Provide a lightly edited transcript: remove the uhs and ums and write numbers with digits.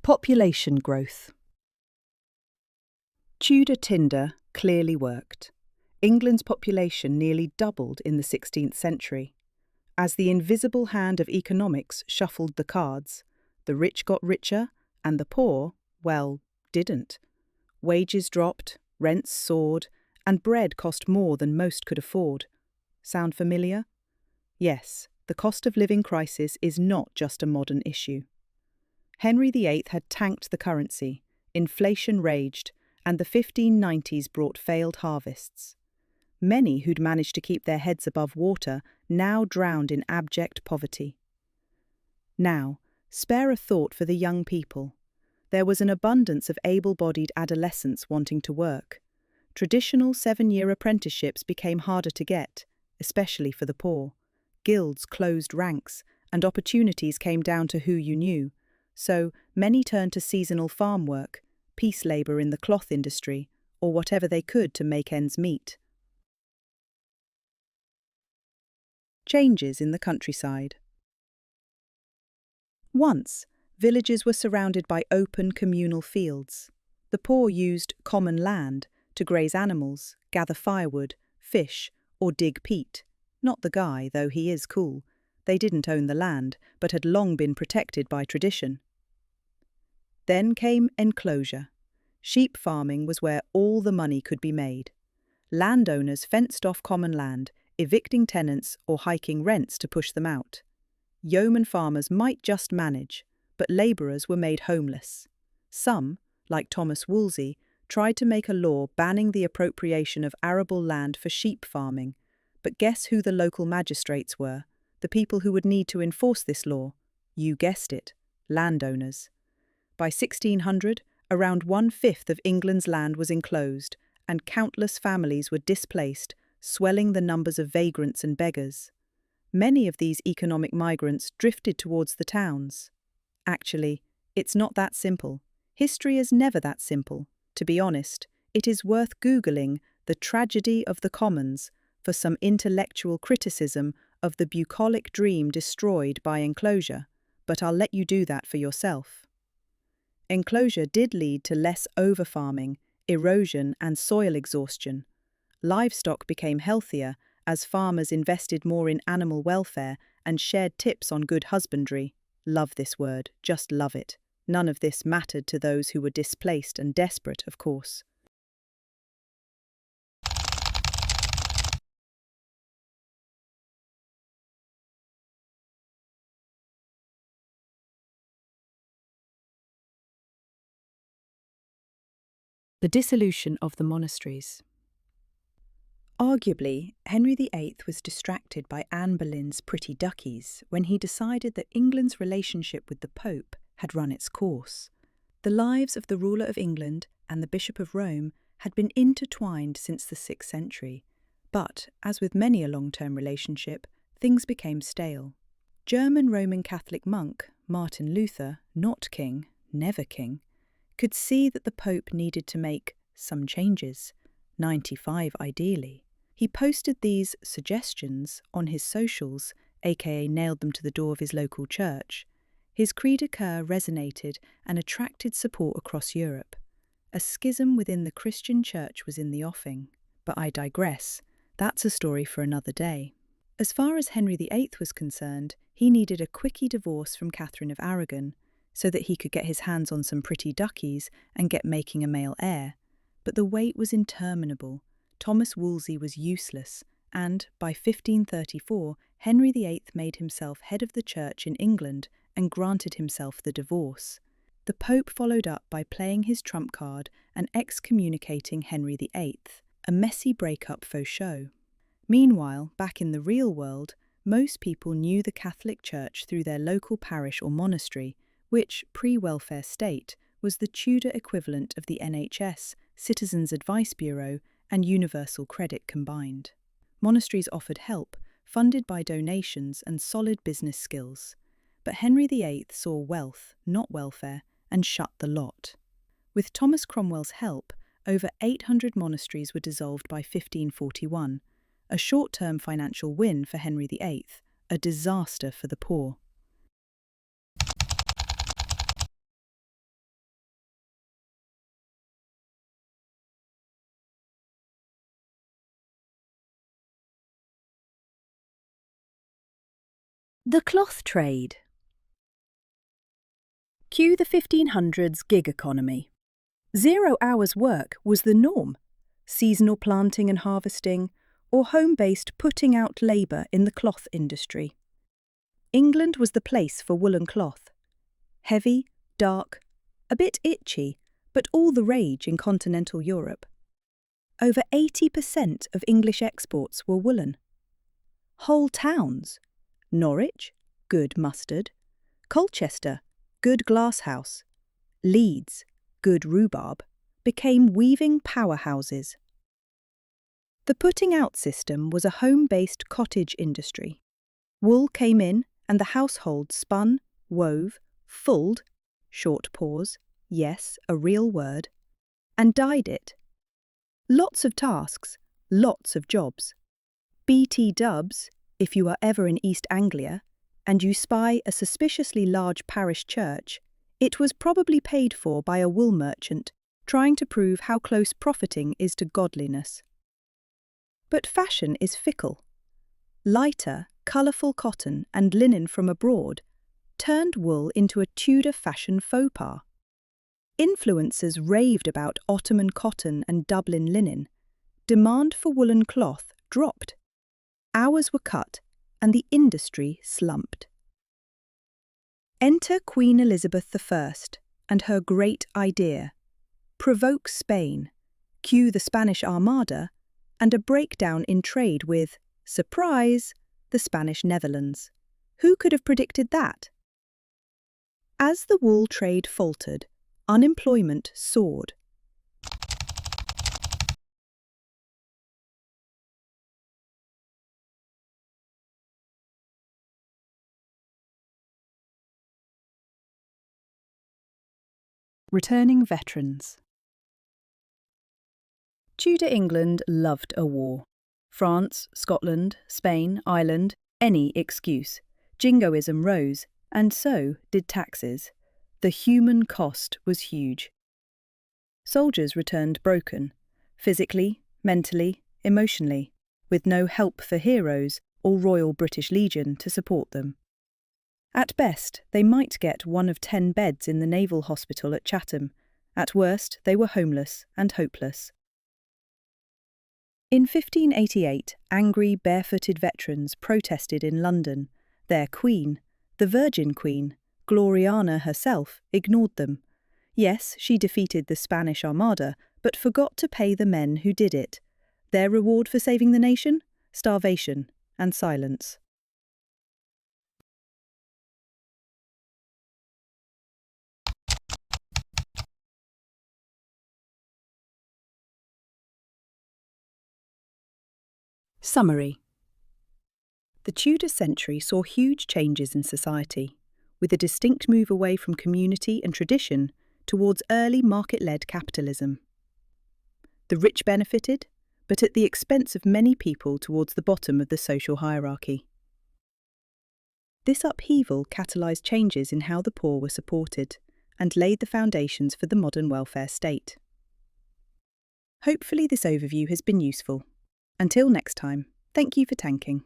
Population growth. Tudor tinder clearly worked. England's population nearly doubled in the 16th century. As the invisible hand of economics shuffled the cards, the rich got richer and the poor, well, didn't. Wages dropped, rents soared, and bread cost more than most could afford. Sound familiar? Yes, the cost of living crisis is not just a modern issue. Henry VIII had tanked the currency, inflation raged, and the 1590s brought failed harvests. Many who'd managed to keep their heads above water now drowned in abject poverty. Now, spare a thought for the young people. There was an abundance of able-bodied adolescents wanting to work. Traditional 7-year apprenticeships became harder to get, especially for the poor. Guilds closed ranks, and opportunities came down to who you knew. So, many turned to seasonal farm work, piece labour in the cloth industry, or whatever they could to make ends meet. Changes in the countryside. Once, villages were surrounded by open communal fields. The poor used common land to graze animals, gather firewood, fish, or dig peat. Not the guy, though he is cool. They didn't own the land, but had long been protected by tradition. Then came enclosure. Sheep farming was where all the money could be made. Landowners fenced off common land, evicting tenants or hiking rents to push them out. Yeoman farmers might just manage, but labourers were made homeless. Some, like Thomas Wolsey, tried to make a law banning the appropriation of arable land for sheep farming. But guess who the local magistrates were? The people who would need to enforce this law? You guessed it, landowners. By 1600, around 1/5 of England's land was enclosed, and countless families were displaced, swelling the numbers of vagrants and beggars. Many of these economic migrants drifted towards the towns. Actually, it's not that simple. History is never that simple. To be honest, it is worth Googling the tragedy of the commons for some intellectual criticism of the bucolic dream destroyed by enclosure, but I'll let you do that for yourself. Enclosure did lead to less overfarming, erosion and soil exhaustion. Livestock became healthier as farmers invested more in animal welfare and shared tips on good husbandry. Love this word, just love it. None of this mattered to those who were displaced and desperate, of course. The dissolution of the monasteries. Arguably, Henry VIII was distracted by Anne Boleyn's pretty duckies when he decided that England's relationship with the Pope had run its course. The lives of the ruler of England and the Bishop of Rome had been intertwined since the 6th century, but, as with many a long-term relationship, things became stale. German Roman Catholic monk Martin Luther, not king, never king, could see that the Pope needed to make some changes, 95 ideally. He posted these suggestions on his socials, aka nailed them to the door of his local church. His cri de coeur resonated and attracted support across Europe. A schism within the Christian church was in the offing, but I digress. That's a story for another day. As far as Henry VIII was concerned, he needed a quickie divorce from Catherine of Aragon, so that he could get his hands on some pretty duckies and get making a male heir. But the wait was interminable. Thomas Wolsey was useless, and by 1534, Henry VIII made himself head of the church in England and granted himself the divorce. The Pope followed up by playing his trump card and excommunicating Henry VIII, a messy breakup faux show. Meanwhile, back in the real world, most people knew the Catholic Church through their local parish or monastery, which, pre-welfare state, was the Tudor equivalent of the NHS, Citizens Advice Bureau, and Universal Credit combined. Monasteries offered help, funded by donations and solid business skills. But Henry VIII saw wealth, not welfare, and shut the lot. With Thomas Cromwell's help, over 800 monasteries were dissolved by 1541, a short-term financial win for Henry VIII, a disaster for the poor. The cloth trade. Cue the 1500s gig economy. 0 hours work was the norm. Seasonal planting and harvesting, or home-based putting out labour in the cloth industry. England was the place for woolen cloth. Heavy, dark, a bit itchy, but all the rage in continental Europe. Over 80% of English exports were woolen. Whole towns, Norwich, good mustard, Colchester, good glasshouse, Leeds, good rhubarb, became weaving powerhouses. The putting out system was a home-based cottage industry. Wool came in and the household spun, wove, fulled, short pause, yes, a real word, and dyed it. Lots of tasks, lots of jobs. BT dubs, if you are ever in East Anglia, and you spy a suspiciously large parish church, it was probably paid for by a wool merchant trying to prove how close profiting is to godliness. But fashion is fickle. Lighter, colourful cotton and linen from abroad turned wool into a Tudor fashion faux pas. Influencers raved about Ottoman cotton and Dublin linen. Demand for woolen cloth dropped. Hours were cut and the industry slumped. Enter Queen Elizabeth I and her great idea. Provoke Spain, cue the Spanish Armada, and a breakdown in trade with, surprise, the Spanish Netherlands. Who could have predicted that? As the wool trade faltered, unemployment soared. Returning veterans. Tudor England loved a war. France, Scotland, Spain, Ireland, any excuse. Jingoism rose, and so did taxes. The human cost was huge. Soldiers returned broken, physically, mentally, emotionally, with no help for heroes or Royal British Legion to support them. At best, they might get 1 of 10 beds in the Naval Hospital at Chatham. At worst, they were homeless and hopeless. In 1588, angry, barefooted veterans protested in London. Their queen, the Virgin Queen, Gloriana herself, ignored them. Yes, she defeated the Spanish Armada, but forgot to pay the men who did it. Their reward for saving the nation? Starvation and silence. Summary. The Tudor century saw huge changes in society, with a distinct move away from community and tradition towards early market-led capitalism. The rich benefited, but at the expense of many people towards the bottom of the social hierarchy. This upheaval catalysed changes in how the poor were supported and laid the foundations for the modern welfare state. Hopefully this overview has been useful. Until next time, thank you for tanking.